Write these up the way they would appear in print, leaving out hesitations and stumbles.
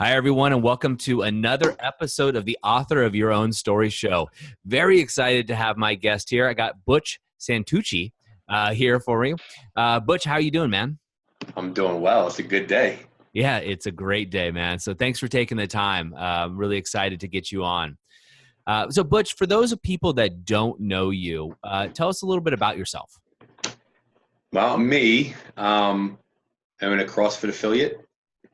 Hi, everyone, and welcome to another episode of the Author of Your Own Story show. Very excited to have my guest here. I got Butch Santucci here for me. Butch, how are you doing, man? I'm doing well. It's a good day. Yeah, it's a great day, man. So thanks for taking the time. I'm really excited to get you on. So Butch, for those of people that don't know you, tell us a little bit about yourself. Well, me, I'm a CrossFit affiliate.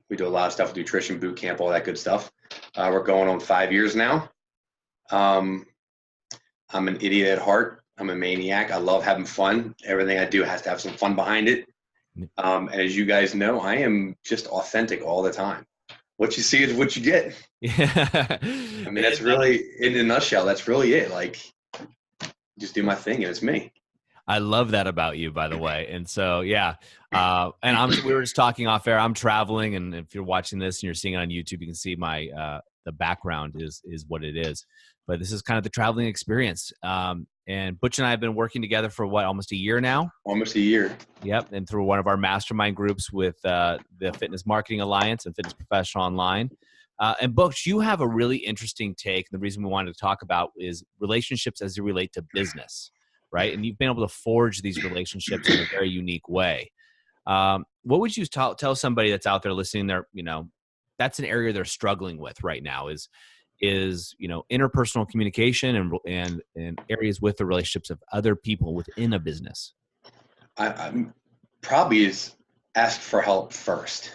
We do a lot of stuff with nutrition, boot camp, all that good stuff. We're going on 5 years now. I'm an idiot at heart. I'm a maniac. I love having fun. Everything I do has to have some fun behind it. And as you guys know, I am just authentic all the time. What you see is what you get. Yeah. I mean, that's really, in a nutshell, that's really it. Like, just do my thing and it's me. I love that about you, by the way. And so, yeah. And we were just talking off air. I'm traveling, and if you're watching this and you're seeing it on YouTube, you can see my the background is what it is. But this is kind of the traveling experience. And Butch and I have been working together for almost a year now. Almost a year. Yep, and through one of our mastermind groups with the Fitness Marketing Alliance and Fitness Professional Online. And Butch, you have a really interesting take. And the reason we wanted to talk about is relationships as they relate to business. Right. And you've been able to forge these relationships in a very unique way. What would you tell somebody that's out there listening there, that's an area they're struggling with right now is interpersonal communication and areas with the relationships of other people within a business? I'm probably is ask for help first.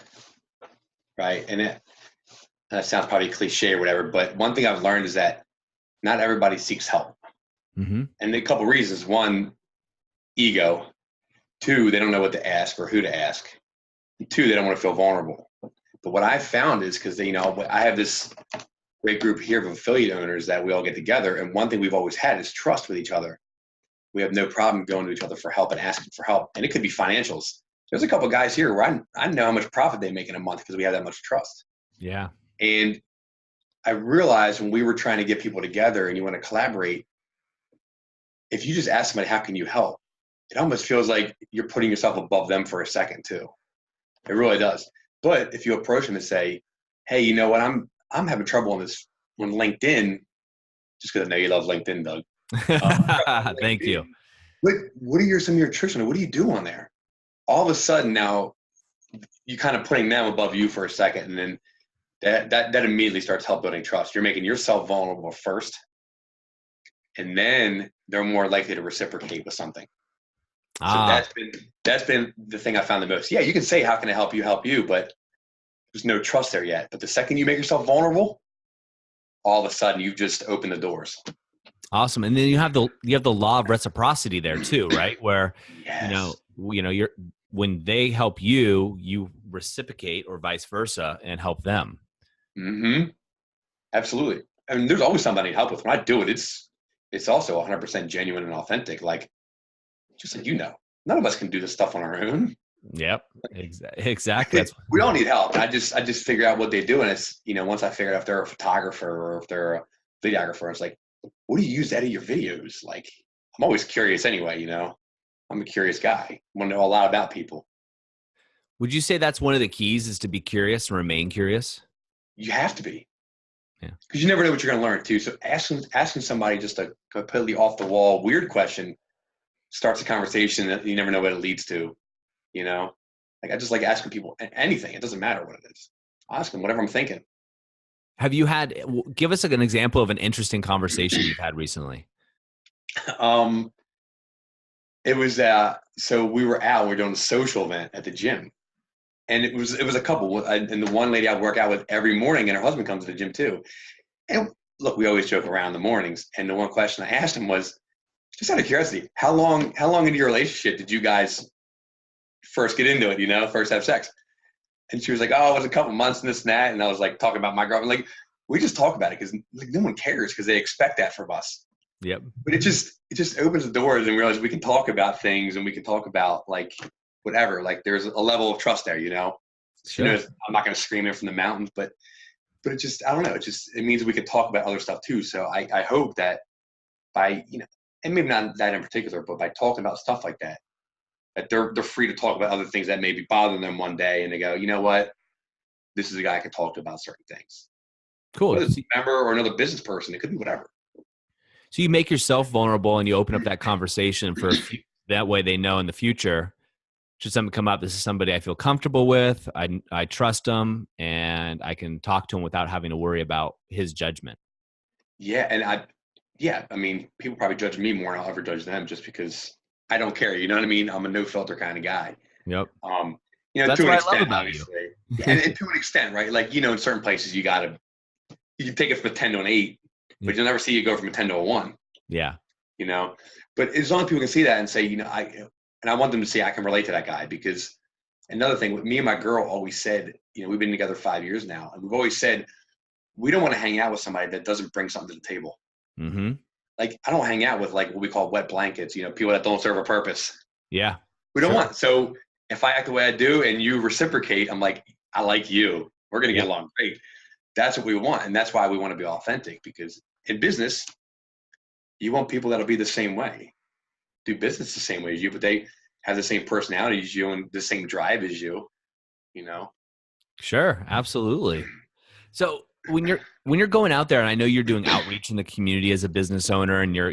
Right. And that sounds probably cliche or whatever, but one thing I've learned is that not everybody seeks help. Mm-hmm. And a couple reasons. One, ego. Two, they don't know what to ask or who to ask. And two, they don't want to feel vulnerable. But what I've found is because I have this great group here of affiliate owners that we all get together. And one thing we've always had is trust with each other. We have no problem going to each other for help and asking for help. And it could be financials. There's a couple guys here where I know how much profit they make in a month because we have that much trust. Yeah. And I realized when we were trying to get people together and you want to collaborate, if you just ask somebody, how can you help? It almost feels like you're putting yourself above them for a second too. It really does. But if you approach them and say, hey, you know what? I'm having trouble on LinkedIn, just because I know you love LinkedIn, Doug. Thank you. What are some of your tricks on it? What do you do on there? All of a sudden now you're kind of putting them above you for a second. And then that immediately starts help building trust. You're making yourself vulnerable first. And then they're more likely to reciprocate with something. So that's been the thing I found the most. Yeah, you can say, how can I help you, but there's no trust there yet. But the second you make yourself vulnerable, all of a sudden you've just opened the doors. Awesome. And then you have the law of reciprocity there too, right? Where yes. you're when they help you, you reciprocate or vice versa and help them. Mm-hmm. Absolutely. I mean, there's always somebody to help with. When I do it, it's also 100% genuine and authentic. Like, just like, none of us can do this stuff on our own. Yep. Exactly. We all need help. I just figure out what they do. And it's, once I figure out if they're a photographer or if they're a videographer, it's like, what do you use to edit your videos? Like, I'm always curious anyway, I'm a curious guy. I want to know a lot about people. Would you say that's one of the keys is to be curious and remain curious? You have to be. Yeah. Because you never know what you're going to learn too. So asking somebody just a completely off the wall, weird question starts a conversation that you never know what it leads to, Like, I just like asking people anything. It doesn't matter what it is. Ask them whatever I'm thinking. Give us an example of an interesting conversation you've had recently. It was, so we were doing a social event at the gym, and it was a couple, and the one lady I work out with every morning, and her husband comes to the gym too. And look, we always joke around in the mornings. And the one question I asked him was, just out of curiosity, how long into your relationship did you guys first get into it, first have sex? And she was like, oh, it was a couple months and this and that. And I was like, talking about my girlfriend. Like, we just talk about it because like, no one cares because they expect that from us. Yep. But it just opens the doors and realize we can talk about things and we can talk about like whatever. Like, there's a level of trust there, Sure. I'm not going to scream it from the mountains, but it just, I don't know. It means we can talk about other stuff too. So I hope that by, and maybe not that in particular, but by talking about stuff like that they're free to talk about other things that may be bothering them one day. And they go, you know what? this is a guy I can talk to about certain things. Cool. Whether it's a member or another business person, it could be whatever. So you make yourself vulnerable and you open up that conversation for that way they know in the future, should something come up, this is somebody I feel comfortable with, I trust them, and I can talk to him without having to worry about his judgment. Yeah, and I mean, people probably judge me more than I'll ever judge them just because I don't care. You know what I mean? I'm a no filter kind of guy. Yep. That's to an what extent, I love about obviously. You. and to an extent, right? Like, in certain places you can take it from a 10 to an 8, but you'll never see you go from a 10 to a 1. Yeah. But as long as people can see that and say, I want them to see I can relate to that guy, because another thing, me and my girl always said, we've been together 5 years now, and we've always said, we don't want to hang out with somebody that doesn't bring something to the table. Mm-hmm. Like, I don't hang out with like what we call wet blankets, people that don't serve a purpose. Yeah. We don't want. So if I act the way I do and you reciprocate, I'm like, I like you. We're going to get along great. That's what we want. And that's why we want to be authentic, because in business, you want people that'll be the same way, do business the same way as you, but they have the same personality as you and the same drive as you, Sure. Absolutely. So when you're going out there, and I know you're doing outreach in the community as a business owner, and you're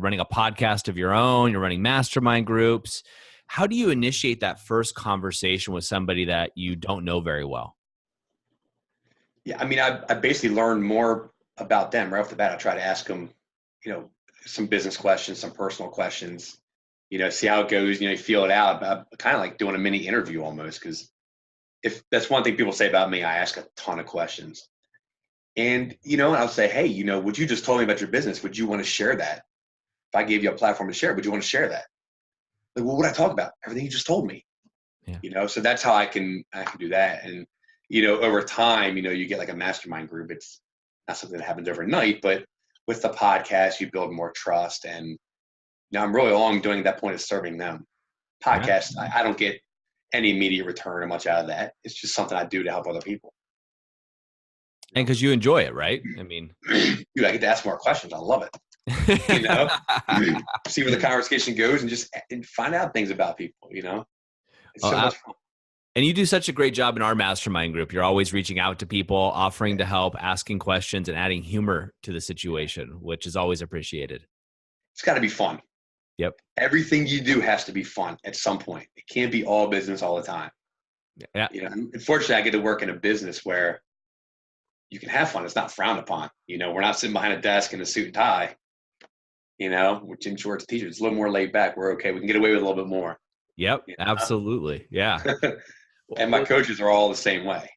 running a podcast of your own, you're running mastermind groups. How do you initiate that first conversation with somebody that you don't know very well? Yeah. I mean, I basically learned more about them right off the bat. I try to ask them, some business questions, some personal questions, see how it goes, feel it out. I'm kind of like doing a mini interview almost, because if that's one thing people say about me, I ask a ton of questions. And, I'll say, hey, what you just told me about your business, would you want to share that? If I gave you a platform to share, would you want to share that? Like, what would I talk about? Everything you just told me. Yeah. So that's how I can do that. And, over time, you get like a mastermind group. It's not something that happens overnight, but with the podcast, you build more trust. And now I'm really all I'm doing at that point is serving them. Podcast, I don't get any immediate return or much out of that. It's just something I do to help other people. And because you enjoy it, right? I mean, dude, I get to ask more questions. I love it. See where the conversation goes and find out things about people, It's so much fun. And you do such a great job in our mastermind group. You're always reaching out to people, offering to help, asking questions, and adding humor to the situation, which is always appreciated. It's got to be fun. Yep. Everything you do has to be fun at some point. It can't be all business all the time. Yeah. Unfortunately, I get to work in a business where you can have fun. It's not frowned upon. We're not sitting behind a desk in a suit and tie, with gym shorts, t-shirts. It's a little more laid back. We're okay. We can get away with a little bit more. Yep. Absolutely. Yeah. And my coaches are all the same way.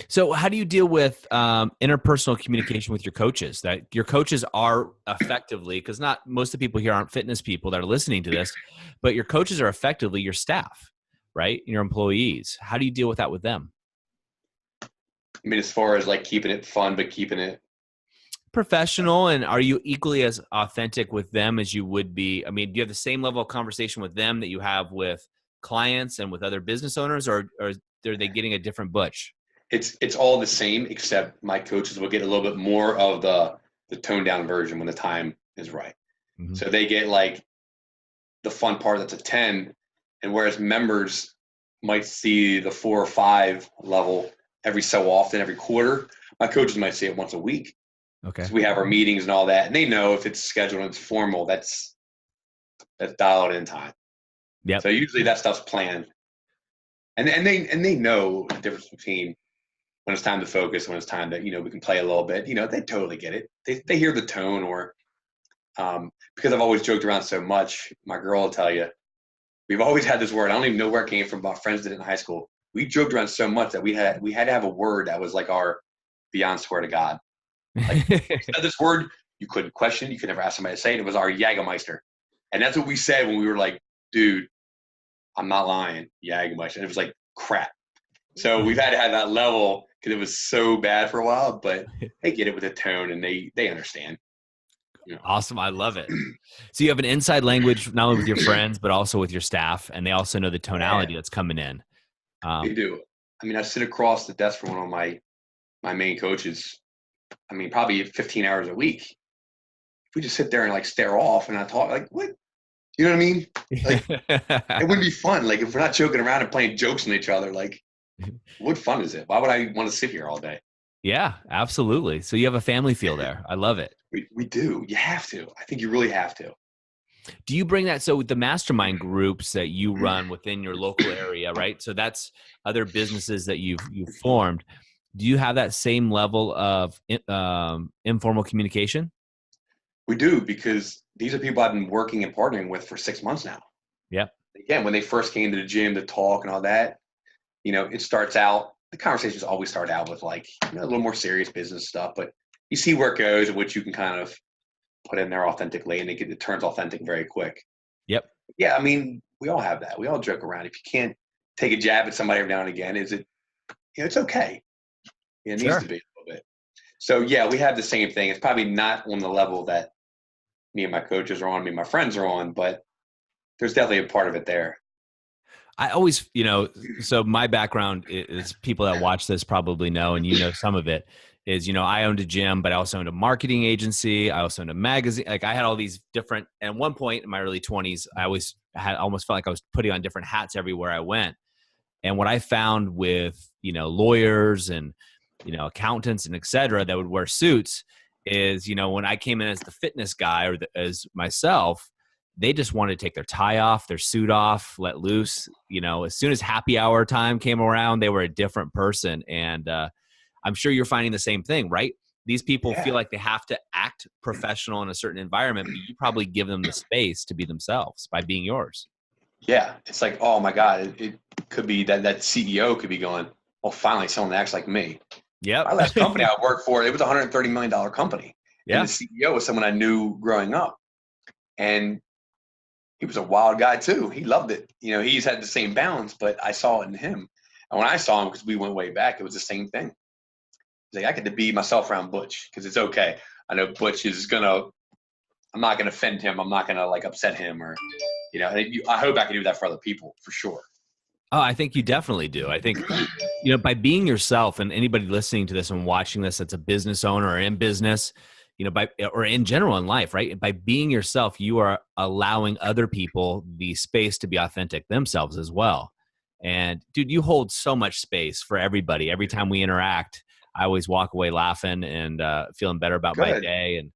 So how do you deal with interpersonal communication with your coaches? That your coaches are effectively, because not most of the people here aren't fitness people that are listening to this, but your coaches are effectively your staff, right? Your employees. How do you deal with that with them? I mean, as far as like keeping it fun, but keeping it professional, and are you equally as authentic with them as you would be? I mean, do you have the same level of conversation with them that you have with clients and with other business owners, or are they getting a different Butch? It's all the same, except my coaches will get a little bit more of the toned down version when the time is right. Mm-hmm. So they get like the fun part that's a 10, and whereas members might see the 4 or 5 level every so often, every quarter, my coaches might see it once a week. Okay. So we have our meetings and all that, and they know if it's scheduled and it's formal, that's dialed in time. Yeah. So usually that stuff's planned, and they know the difference between when it's time to focus, when it's time that we can play a little bit. They totally get it. They hear the tone, or because I've always joked around so much. My girl will tell you, we've always had this word. I don't even know where it came from. Our friends did it in high school. We joked around so much that we had to have a word that was like our beyond swear to God. Like, this word you couldn't question, you could never ask somebody to say it. It was our Jägermeister, and that's what we said when we were like, dude, I'm not lying, Jägermeister. And it was like crap. So we've had to have that level because it was so bad for a while, but they get it with the tone and they understand. Awesome. I love it. So you have an inside language, not only with your friends, but also with your staff, and they also know the tonality that's coming in. They do. I mean, I sit across the desk from one of my main coaches. I mean, probably 15 hours a week. If we just sit there and like stare off and I talk, like, what? You know what I mean? Like, it wouldn't be fun. Like, if we're not joking around and playing jokes on each other, like, What fun is it? Why would I want to sit here all day? Yeah, absolutely. So you have a family feel there. I love it. We do. You have to. I think you really have to. Do you bring that? So with the mastermind groups that you run within your local area, right? So that's other businesses that you've formed. Do you have that same level of informal communication? We do, because these are people I've been working and partnering with for 6 months now. Yep. Again, when they first came to the gym to talk and all that, it starts out, the conversations always start out with like, a little more serious business stuff, but you see where it goes and what you can kind of put in there authentically, and it turns authentic very quick. Yep. Yeah, I mean, we all have that. We all joke around. If you can't take a jab at somebody every now and again, it's okay. It needs Sure. to be a little bit. So yeah, we have the same thing. It's probably not on the level that me and my coaches are on, me and my friends are on, but there's definitely a part of it there. I always, so my background is people that watch this probably know, and some of it is, I owned a gym, but I also owned a marketing agency. I also owned a magazine. Like I had all these different, and at one point in my early 20s, I almost felt like I was putting on different hats everywhere I went. And what I found with, lawyers and, accountants and et cetera, that would wear suits is, when I came in as the fitness guy or as myself, they just wanted to take their tie off, their suit off, let loose. As soon as happy hour time came around, they were a different person. And I'm sure you're finding the same thing, right? These people feel Yeah. like they have to act professional in a certain environment, but you probably give them the space to be themselves by being yours. Yeah. It's like, oh my God, it could be that CEO could be going, well, finally someone that acts like me. Yep. My last company I worked for, it was a $130 million company. And the Yeah. CEO was someone I knew growing up. And he was a wild guy too. He loved it. He's had the same balance, but I saw it in him. And when I saw him, because we went way back, it was the same thing. He's like, I get to be myself around Butch because it's okay. I know Butch I'm not gonna offend him. I'm not gonna like upset him, or I hope I can do that for other people for sure. Oh, I think you definitely do. I think, by being yourself, and anybody listening to this and watching this that's a business owner or in business, or in general in life, right? By being yourself, you are allowing other people the space to be authentic themselves as well. And dude, you hold so much space for everybody. Every time we interact, I always walk away laughing and feeling better about my Good. day.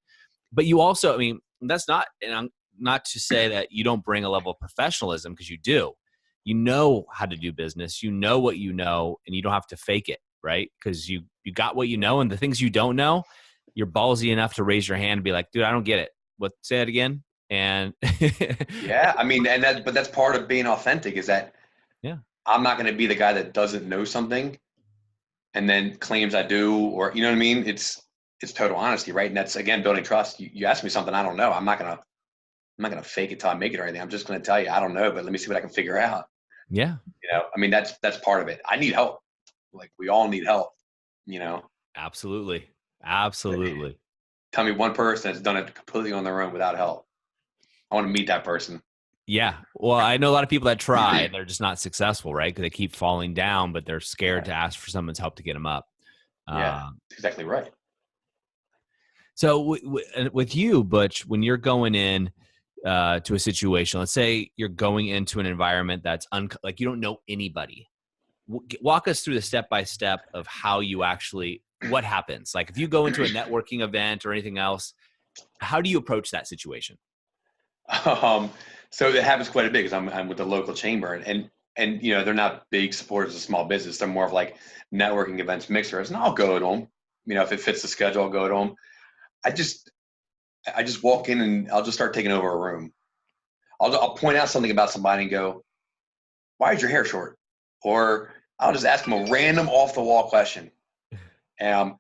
But you also, I mean, that's not, and I'm not to say that you don't bring a level of professionalism, because you do. You know how to do business. You know what you know, and you don't have to fake it, right? Because you got what you know, and the things you don't know, you're ballsy enough to raise your hand and be like, dude, I don't get it. What? Say it again. And Yeah, I mean, but that's part of being authentic, is that yeah, I'm not gonna be the guy that doesn't know something and then claims I do, or you know what I mean? It's total honesty, right? And that's again building trust. You ask me something I don't know, I'm not gonna fake it till I make it or anything. I'm just gonna tell you I don't know, but let me see what I can figure out. yeah, I mean, that's part of it. I need help. Like we all need help. You know, absolutely, absolutely. Tell me one person that's done it completely on their own without help. I want to meet that person. Yeah. Well, I know a lot of people that try and they're just not successful, right? Because they keep falling down, but they're scared to ask for someone's help to get them up. Yeah, Um, that's exactly right. So with you, Butch, when you're going in to a situation, let's say you're going into an environment that's like you don't know anybody. Walk us through the step by step of how you actually, what happens. Like if you go into a networking event or anything else, how do you approach that situation? Um, so it happens quite a bit because I'm with the local chamber, and they're not big supporters of small business. They're more of like networking events, mixers, and I'll go to them. If it fits the schedule, I'll go to them. I just I just walk in and I'll just start taking over a room. I'll point out something about somebody and go, "Why is your hair short?" Or I'll just ask them a random off the wall question. Um,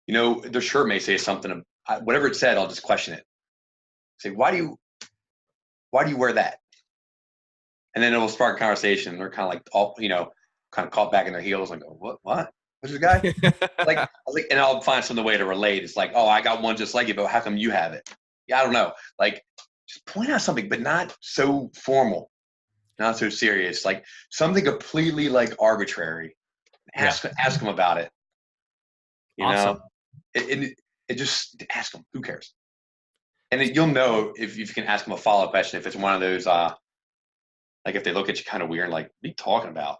their shirt may say something. Whatever it said, I'll just question it. Say, why do you wear that? And then it will spark a conversation. They're kind of like all, kind of caught back in their heels and go, what? Who's this guy? And I'll find some way to relate. It's like, oh, I got one just like you, but how come you have it? Yeah, I don't know. Like, just point out something, but not so formal, not so serious. Like something completely like arbitrary. Yeah. Ask them about it. You know, Awesome. it just ask them. Who cares? And you'll know if you can ask them a follow up question if it's one of those like if they look at you kind of weird, like, what are you talking about?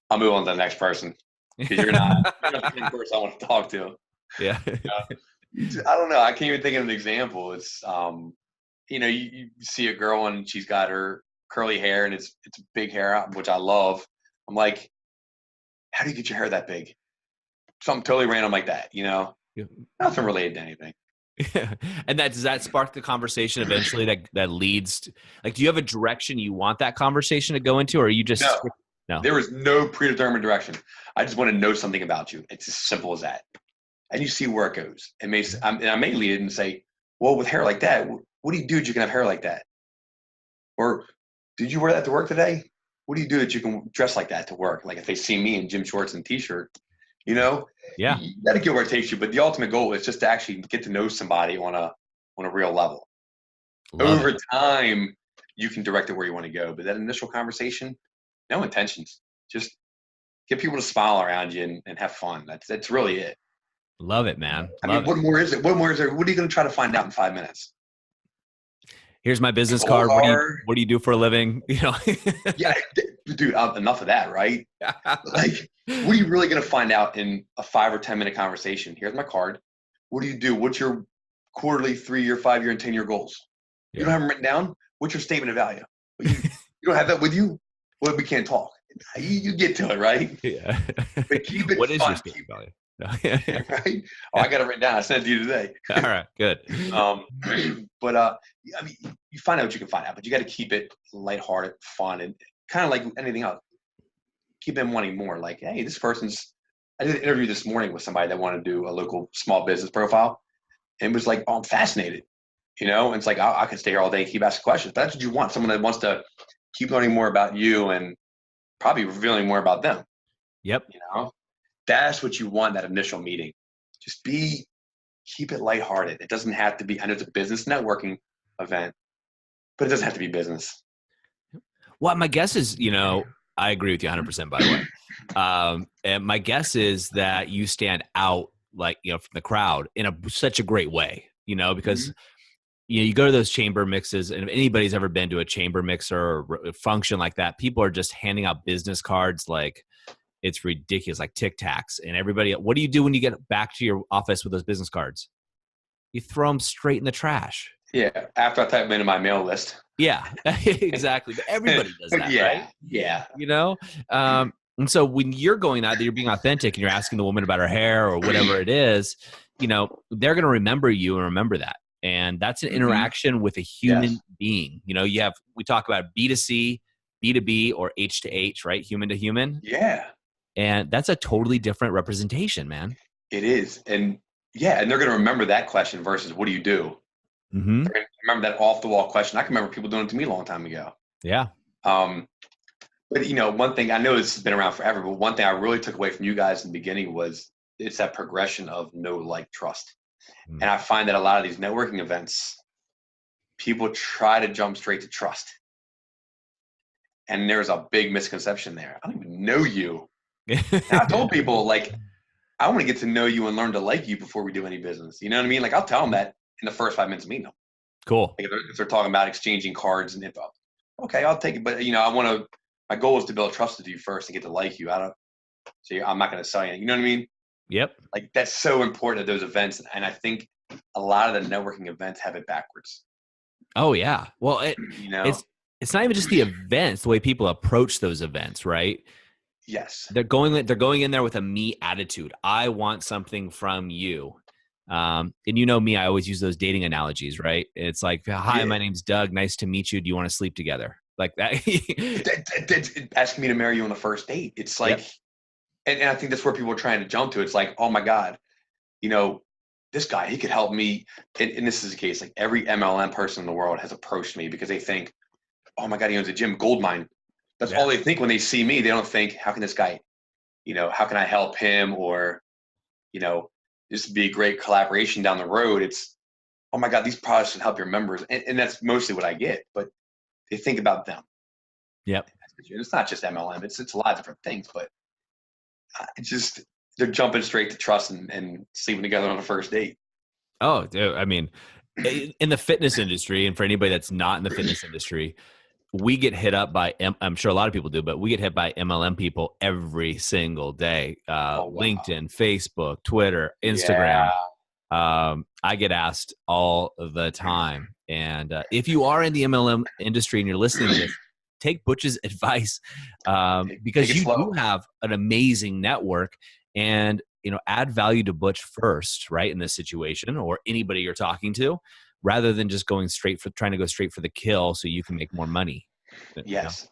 I'll move on to the next person because you're not the person I want to talk to. Yeah. I don't know. I can't even think of an example. It's you see a girl and she's got her curly hair and it's big hair, which I love. I'm like, how do you get your hair that big? Something totally random like that, Yeah. Nothing related to anything. Yeah. And does that spark the conversation eventually that leads to, like, do you have a direction you want that conversation to go into, or are you just No. There is no predetermined direction. I just want to know something about you. It's as simple as that. And you see where it goes. And I may lead it and say, well, with hair like that, what do you do that you can have hair like that? Or did you wear that to work today? What do you do that you can dress like that to work? Like if they see me in gym shorts and t-shirt, Yeah. You got to get where it takes you. But the ultimate goal is just to actually get to know somebody on a real level. Over time, you can direct it where you want to go. But that initial conversation, no intentions. Just get people to smile around you and have fun. That's really it. Love it, man. What more is it? What more is there? What are you going to try to find out in 5 minutes? Here's my business card. What do you do for a living? Yeah, dude, enough of that, right? Like, what are you really going to find out in a 5 or 10 minute conversation? Here's my card. What do you do? What's your quarterly, 3-year, 5-year, and 10-year goals? You don't have them written down? What's your statement of value? You don't have that with you? Well, we can't talk. You get to it, right? Yeah. But keep it What fun. Is your statement of value? Right? Oh, I got it written down. I sent it to you today. All right, good. But you find out what you can find out, but you got to keep it lighthearted, fun, and kind of like anything else. Keep them wanting more. Like, hey, this person's. I did an interview this morning with somebody that wanted to do a local small business profile, and was like, "Oh, I'm fascinated." And it's like I could stay here all day and keep asking questions. But that's what you want. Someone that wants to keep learning more about you and probably revealing more about them. Yep. That's what you want in that initial meeting. Just keep it lighthearted. It doesn't have to be. I know it's a business networking event, but it doesn't have to be business. Well, my guess is, I agree with you 100%, by the way. And my guess is that you stand out, like, from the crowd in such a great way, because you go to those chamber mixes, and if anybody's ever been to a chamber mixer or a function like that, people are just handing out business cards like it's ridiculous, like Tic Tacs. And everybody, what do you do when you get back to your office with those business cards? You throw them straight in the trash. Yeah, after I type them into my mail list. Yeah, exactly. But everybody does that, right? Yeah. And so when you're going out, you're being authentic and you're asking the woman about her hair or whatever it is, they're going to remember you and remember that. And that's an interaction with a human being. We talk about B2C, B2B, or H to H, right? Human to human. Yeah. And that's a totally different representation, man. It is. And they're going to remember that question versus what do you do? Mm-hmm. They're going to remember that off the wall question. I can remember people doing it to me a long time ago. Yeah. But one thing, I know this has been around forever, but one thing I really took away from you guys in the beginning was it's that progression of know, like, trust. And I find that a lot of these networking events, people try to jump straight to trust. And there's a big misconception there. I don't even know you. I told people, like, I want to get to know you and learn to like you before we do any business. You know what I mean? Like, I'll tell them that in the first 5 minutes of meeting them. Cool. Like if they're talking about exchanging cards and info, okay, I'll take it. But my goal is to build trust with you first and get to like you. I'm not going to sell you. You know what I mean? Yep. Like, that's so important at those events. And I think a lot of the networking events have it backwards. Oh yeah. Well, it's not even just the events, the way people approach those events, right? Yes. They're going in there with a me attitude. I want something from you. And me, I always use those dating analogies, right? It's like, hi, my name's Doug. Nice to meet you. Do you want to sleep together? Like that. Asking me to marry you on the first date. It's like, and I think that's where people are trying to jump to. It's like, oh my God, this guy, he could help me. And this is the case. Like, every MLM person in the world has approached me because they think, oh my God, he owns a gym, gold mine. That's all they think when they see me. They don't think, how can this guy, how can I help him? Or, this would be a great collaboration down the road. It's, oh my God, these products should help your members. And that's mostly what I get, but they think about them. Yep. And it's not just MLM. It's a lot of different things, but they're jumping straight to trust and sleeping together on the first date. Oh, dude. I mean, in the fitness industry, and for anybody that's not in the fitness industry, we get hit up by, I'm sure a lot of people do, but we get hit by MLM people every single day. Oh, wow. LinkedIn, Facebook, Twitter, Yeah. Instagram. I get asked all the time. And if you are in the MLM industry and you're listening to this, take Butch's advice, Take because it you do slow. have an amazing network, and add value to Butch first, right, in this situation, or anybody you're talking to, rather than just trying to go straight for the kill so you can make more money. Yes.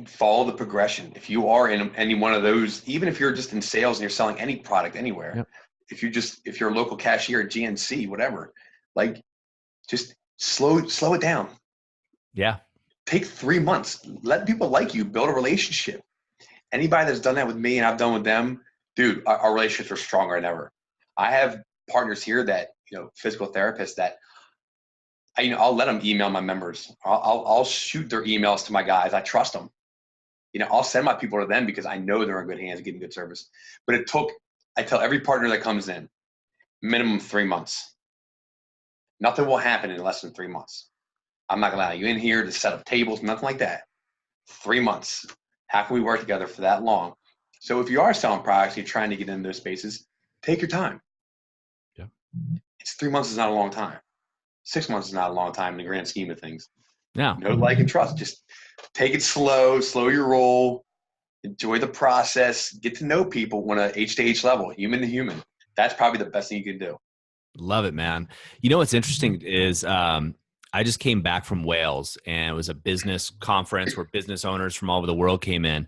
Follow the progression. If you are in any one of those, even if you're just in sales and you're selling any product anywhere, Yep. if you're a local cashier at GNC, whatever, like just slow it down. Yeah. Take 3 months. Let people like you. Build a relationship. Anybody that's done that with me and I've done with them, dude, our relationships are stronger than ever. I have partners here that, physical therapists that I'll let them email my members. I'll shoot their emails to my guys. I trust them. I'll send my people to them because I know they're in good hands, getting good service. But I tell every partner that comes in, minimum 3 months. Nothing will happen in less than 3 months. I'm not going to allow you in here to set up tables, nothing like that. 3 months. How can we work together for that long? So if you are selling products, you're trying to get into those spaces, take your time. Yeah. 3 months is not a long time. 6 months is not a long time in the grand scheme of things. No. No, like, and trust. Just take it slow your roll, enjoy the process, get to know people on a H-to-H level, human to human. That's probably the best thing you can do. Love it, man. What's interesting is I just came back from Wales, and it was a business conference where business owners from all over the world came in,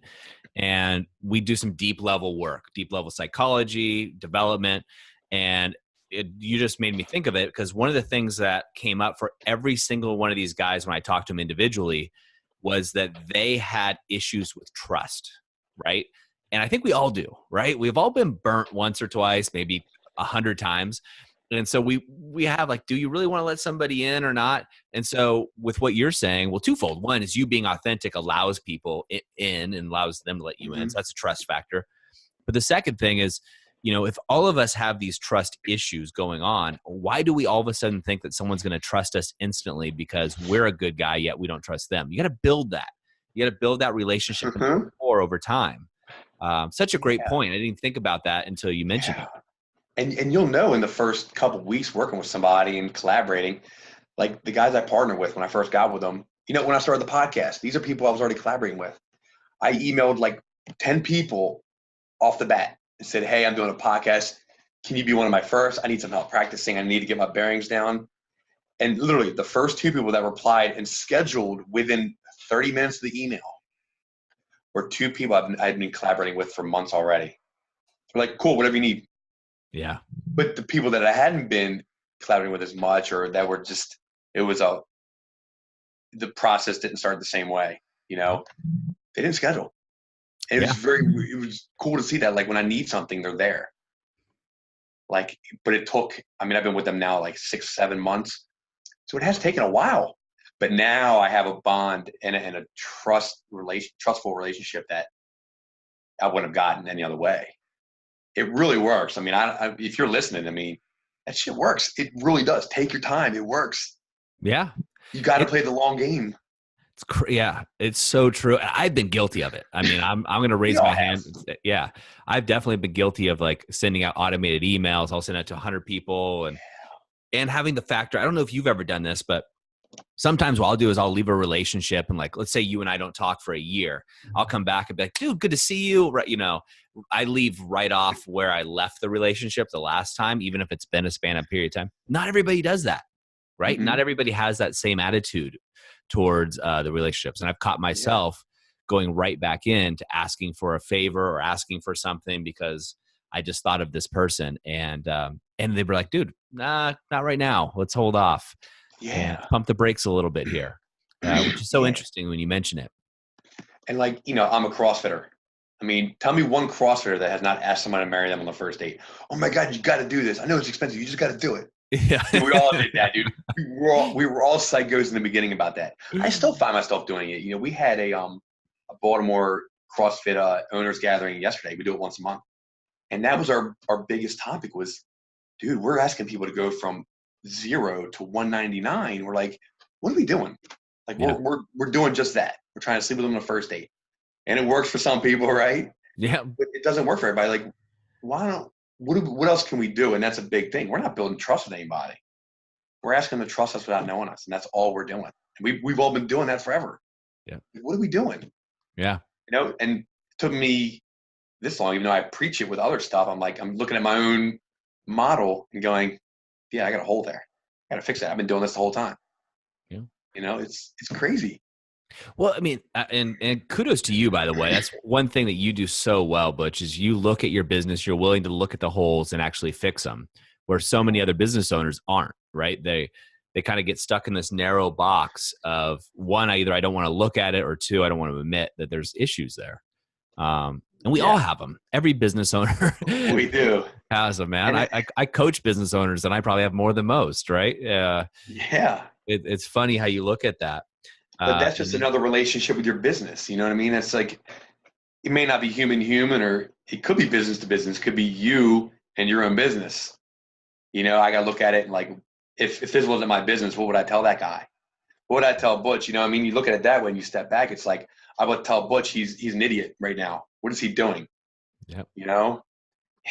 and we do some deep level work, deep level psychology, development. And you just made me think of it, because one of the things that came up for every single one of these guys when I talked to them individually was that they had issues with trust, right? And I think we all do, right? We've all been burnt once or twice, maybe 100 times. And so we have, like, do you really want to let somebody in or not? And so with what you're saying, well, twofold. One is you being authentic allows people in and allows them to let you in. So that's a trust factor. But the second thing is, if all of us have these trust issues going on, why do we all of a sudden think that someone's going to trust us instantly because we're a good guy, yet we don't trust them? You got to build that. You got to build that relationship and rapport over time. Such a great point. I didn't even think about that until you mentioned it. And you'll know in the first couple of weeks working with somebody and collaborating, like the guys I partnered with when I first got with them, when I started the podcast, these are people I was already collaborating with. I emailed like 10 people off the bat and said, hey, I'm doing a podcast. Can you be one of my first? I need some help practicing. I need to get my bearings down. And literally the first 2 people that replied and scheduled within 30 minutes of the email were 2 people I'd been collaborating with for months already. They're like, cool, whatever you need. Yeah. But the people that I hadn't been collaborating with as much, or that were just, the process didn't start the same way, they didn't schedule. And it was cool to see that, like, when I need something, they're there. Like, but it took, I've been with them now like 6-7 months. So it has taken a while, but now I have a bond and a trustful relationship that I wouldn't have gotten any other way. It really works. If you're listening, that shit works. It really does. Take your time. It works. Yeah. You got to play the long game. It's so true. I've been guilty of it. I'm going to raise my hand. Yeah. I've definitely been guilty of, like, sending out automated emails. I'll send it to 100 people and having the factor. I don't know if you've ever done this, but sometimes what I'll do is I'll leave a relationship, and, like, let's say you and I don't talk for a year. I'll come back and be like, dude, good to see you. Right. I leave right off where I left the relationship the last time, even if it's been a span of period of time. Not everybody does that, right? Mm-hmm. Not everybody has that same attitude towards the relationships. And I've caught myself going right back in to asking for a favor or asking for something because I just thought of this person. And they were like, dude, nah, not right now. Let's hold off. And pump the brakes a little bit here, which is so interesting when you mention it. And, like, I'm a CrossFitter. Tell me one CrossFitter that has not asked someone to marry them on the first date. Oh my God, you got to do this. I know it's expensive. You just got to do it. Yeah. Dude, we all did that, dude. We were all psychos in the beginning about that. I still find myself doing it. We had a Baltimore CrossFit owners gathering yesterday. We do it once a month. And that was our biggest topic was, dude, we're asking people to go from 0 to 199. We're like, what are we doing? Like Yeah. we're doing just that. We're trying to sleep with them on the first date, and it works for some people, right? Yeah. But it doesn't work for everybody. Like, why don't? What else can we do? And that's a big thing. We're not building trust with anybody. We're asking them to trust us without knowing us, and that's all we're doing. And we've all been doing that forever. Yeah. What are we doing? Yeah. And it took me this long, even though I preach it with other stuff. I'm looking at my own model and going, yeah, I got a hole there. I got to fix that. I've been doing this the whole time. Yeah. It's crazy. Well, I mean, and kudos to you, by the way. That's one thing that you do so well, Butch, is you look at your business, you're willing to look at the holes and actually fix them, where so many other business owners aren't, right? They kind of get stuck in this narrow box of one, either I don't want to look at it, or two, I don't want to admit that there's issues there. And we all have them. Every business owner We do. has them, man. I coach business owners, and I probably have more than most, right? Yeah. It's funny how you look at that. But that's just another relationship with your business. You know what I mean? It's like, it may not be human, or it could be business to business. It could be you and your own business. I got to look at it and like, if this wasn't my business, what would I tell that guy? What would I tell Butch? You look at it that way and you step back. It's like, I would tell Butch he's an idiot right now. What is he doing? Yep.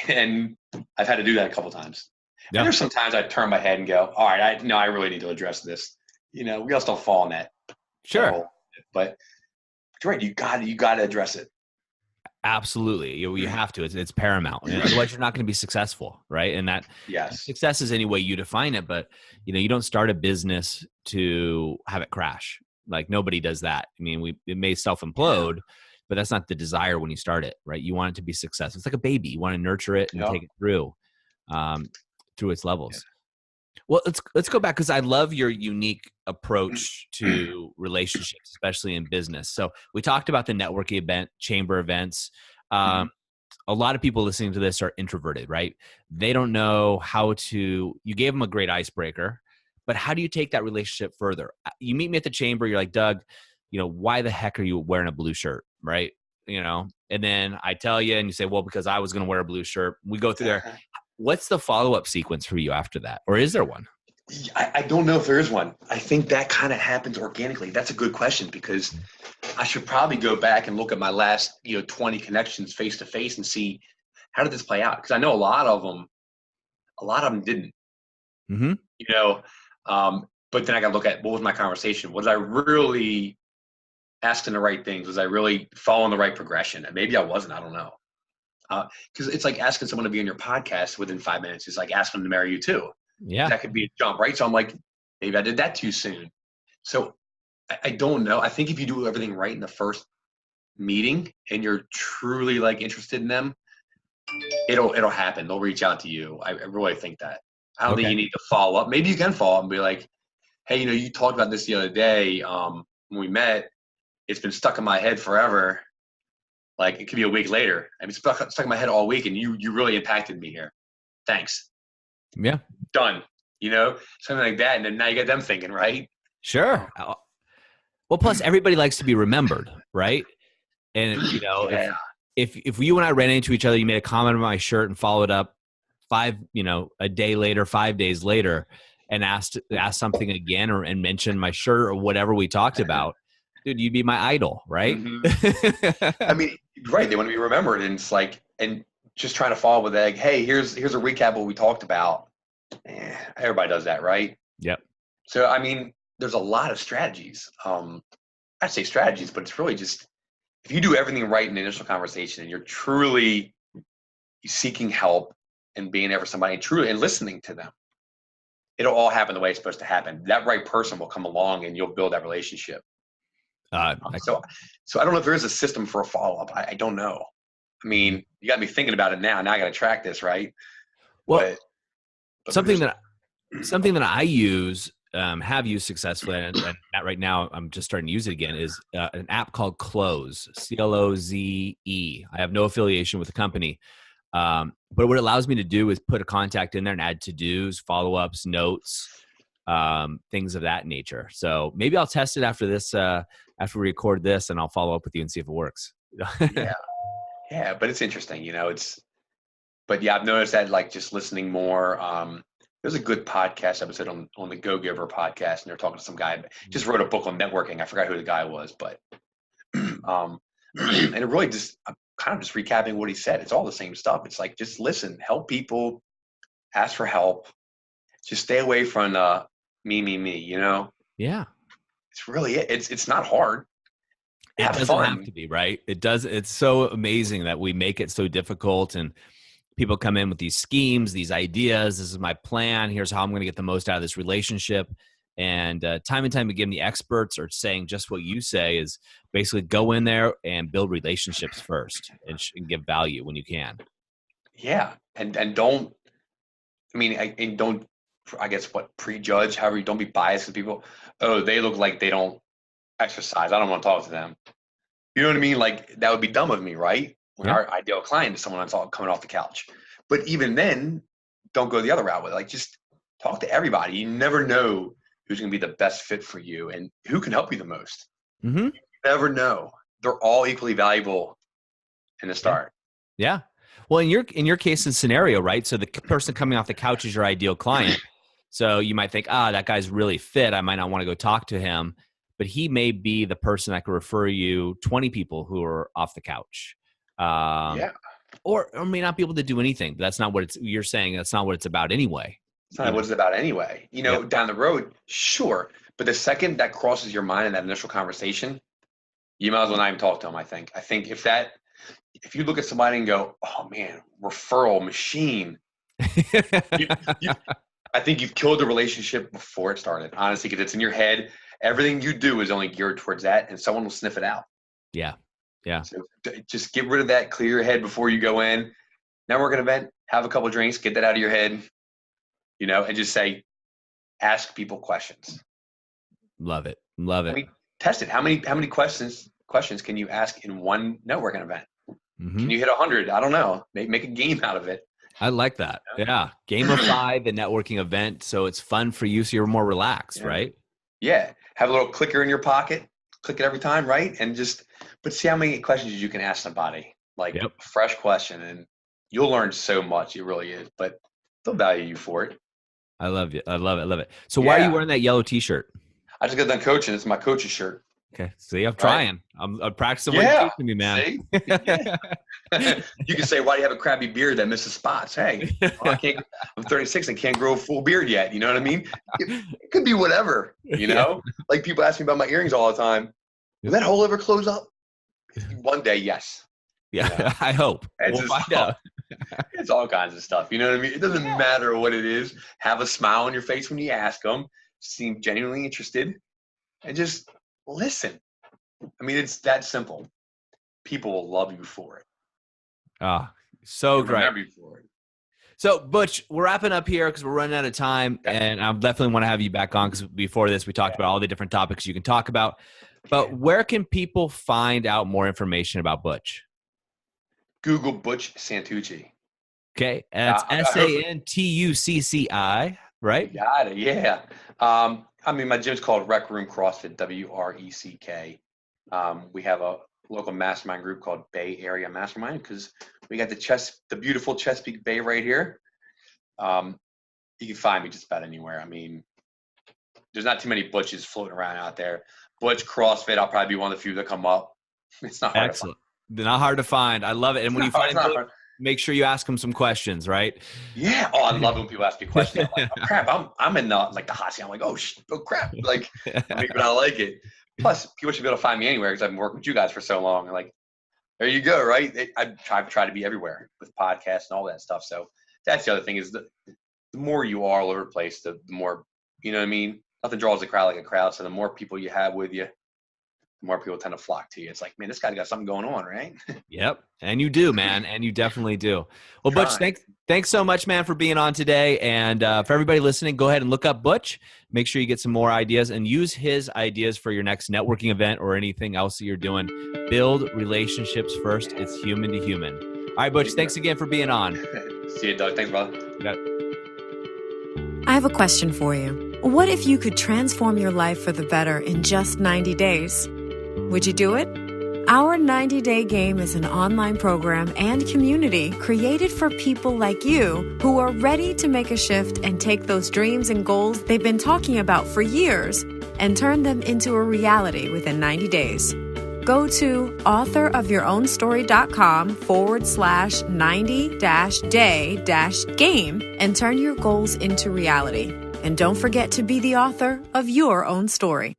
And I've had to do that a couple times. Yep. And there's sometimes I turn my head and go, all right, I really need to address this. We all still fall in that. Sure. But you're right. You got to address it. Absolutely. You have to. It's paramount. Otherwise, you're not going to be successful, right? And that success is any way you define it. But you don't start a business to have it crash. Like, nobody does that. I mean, it may self-implode, but that's not the desire when you start it, right? You want it to be successful. It's like a baby. You want to nurture it and take it through its levels. Yeah. Well, let's go back, because I love your unique approach to relationships, especially in business. So we talked about the networking event, chamber events. A lot of people listening to this are introverted, right? They don't know how to. You gave them a great icebreaker, but how do you take that relationship further? You meet me at the chamber. You're like, Doug, why the heck are you wearing a blue shirt, right? And then I tell you, and you say, well, because I was going to wear a blue shirt. We go through there. What's the follow-up sequence for you after that? Or is there one? I don't know if there is one. I think that kind of happens organically. That's a good question, because I should probably go back and look at my last, 20 connections face to face and see, how did this play out? Because I know a lot of them didn't. Mm-hmm. But then I got to look at, what was my conversation? Was I really asking the right things? Was I really following the right progression? And maybe I wasn't. I don't know. Because it's like asking someone to be on your podcast within 5 minutes. It's like asking them to marry you too. Yeah. That could be a jump, right? So I'm like, maybe I did that too soon. So I don't know. I think if you do everything right in the first meeting and you're truly like interested in them, it'll happen. They'll reach out to you. I really think that. I don't think you need to follow up. Maybe you can follow up and be like, hey, you talked about this the other day when we met. It's been stuck in my head forever. Like, it could be a week later. I've been stuck in my head all week, and you really impacted me here. Thanks. Yeah. Done. Something like that. And then now you get them thinking, right? Sure. Well, plus everybody likes to be remembered, right? And if you and I ran into each other, you made a comment on my shirt and followed up a day later, 5 days later, and asked something again, and mentioned my shirt or whatever we talked about, dude, you'd be my idol, right? Mm-hmm. I mean, right. They want to be remembered, and it's like, and just trying to follow with like, hey, here's a recap of what we talked about. Everybody does that, right? Yep. So, I mean, there's a lot of strategies. I'd say strategies, but it's really just, if you do everything right in the initial conversation and you're truly seeking help and being there for somebody and listening to them, it'll all happen the way it's supposed to happen. That right person will come along and you'll build that relationship. So I don't know if there is a system for a follow-up. I don't know. I mean, you got me thinking about it now. Now I got to track this, right? Well, but something that I use, have used successfully, and not right now, I'm just starting to use it again, is an app called Cloze, Cloze. I have no affiliation with the company. But what it allows me to do is put a contact in there and add to-dos, follow-ups, notes, things of that nature. So maybe I'll test it after this, after we record this, and I'll follow up with you and see if it works. Yeah, but it's interesting, but yeah, I've noticed that, like, just listening more, There's a good podcast episode on the Go Giver podcast, and they're talking to some guy. Just wrote a book on networking. I forgot who the guy was, but and it really just, I'm kind of just recapping what he said. It's all the same stuff. It's like, just listen, help people, ask for help, just stay away from me. Yeah. It's really it. It's not hard. It Have doesn't fun. have to be, right? It does. It's so amazing that we make it so difficult, and people come in with these schemes, these ideas. This is my plan. Here's how I'm going to get the most out of this relationship. And time and time again, the experts are saying just what you say, is basically go in there and build relationships first, and give value when you can. Yeah, and don't. I mean, and don't. I guess prejudge. However, you don't be biased with people. Oh, they look like they don't exercise. I don't want to talk to them. You know what I mean? Like, that would be dumb of me, right? When our ideal client is someone that's coming off the couch. But even then, don't go the other route with it. Like, just talk to everybody. You never know who's going to be the best fit for you and who can help you the most. Mm-hmm. You never know. They're all equally valuable in the start. Yeah. Well, in your case and scenario, right? So the person coming off the couch is your ideal client. So you might think, that guy's really fit. I might not want to go talk to him, but he may be the person that could refer you 20 people who are off the couch. Or may not be able to do anything. But that's not what you're saying. That's not what it's about anyway. It's not what it's about anyway. Down the road, sure. But the second that crosses your mind in that initial conversation, you might as well not even talk to them, I think. I think if you look at somebody and go, oh man, referral machine, I think you've killed the relationship before it started, honestly, because it's in your head. Everything you do is only geared towards that, and someone will sniff it out. Yeah. Yeah. So just get rid of that, clear your head before you go in. Networking event, have a couple drinks, get that out of your head, and just say, ask people questions. Love it. Love it. I mean, test it. How many questions can you ask in one networking event? Mm-hmm. Can you hit 100? I don't know. Make a game out of it. I like that. Yeah. Gamify the networking event so it's fun for you, so you're more relaxed, right? Yeah. Have a little clicker in your pocket. Click it every time, right? And but see how many questions you can ask somebody. Like a fresh question, and you'll learn so much. It really is. But they'll value you for it. I love it. I love it. I love it. So why are you wearing that yellow t-shirt? I just got done coaching. It's my coach's shirt. Okay. See, I'm trying. I'm practicing what you're teaching me, man. See? You can say, why do you have a crappy beard that misses spots? Hey, I'm 36 and can't grow a full beard yet. You know what I mean? It could be whatever, Like, people ask me about my earrings all the time. Will that hole ever close up? One day, yes. Yeah, I hope. We'll find out. It's all kinds of stuff. You know what I mean? It doesn't matter what it is. Have a smile on your face when you ask them. Seem genuinely interested. And just listen. I mean, it's that simple. People will love you for it. So great. Remember you for it. So, Butch, we're wrapping up here because we're running out of time, and I definitely want to have you back on because before this, we talked about all the different topics you can talk about. But where can people find out more information about Butch? Google Butch Santucci. Okay, that's Santucci, right? You got it, yeah. I mean, my gym's called Rec Room CrossFit, WRECK. We have a local mastermind group called Bay Area Mastermind because we got the beautiful Chesapeake Bay right here. You can find me just about anywhere. I mean, there's not too many Butches floating around out there. Butch CrossFit, I'll probably be one of the few that come up. It's not hard to find. They're not hard to find. I love it. And when you find Butch, make sure you ask them some questions, right? Yeah. Oh, I love when people ask me questions. I'm like, oh, crap, I'm in the hot seat. I'm like, oh crap. Like, but I like it. Plus, people should be able to find me anywhere because I've been working with you guys for so long. And like, there you go, right? I've tried to be everywhere with podcasts and all that stuff. So that's the other thing is the more you are all over the place, the more, you know what I mean? Nothing draws a crowd like a crowd. So the more people you have with you, the more people tend to flock to you. It's like, man, this guy's got something going on, right? Yep. And you do, man. And you definitely do. Well, Butch, thanks so much, man, for being on today. And for everybody listening, go ahead and look up Butch. Make sure you get some more ideas and use his ideas for your next networking event or anything else that you're doing. Build relationships first. It's human to human. All right, Butch, thanks again for being on. See you, Doug. Thanks, brother. I have a question for you. What if you could transform your life for the better in just 90 days? Would you do it? Our 90-Day Game is an online program and community created for people like you who are ready to make a shift and take those dreams and goals they've been talking about for years and turn them into a reality within 90 days. Go to authorofyourownstory.com/90-day-game and turn your goals into reality. And don't forget to be the author of your own story.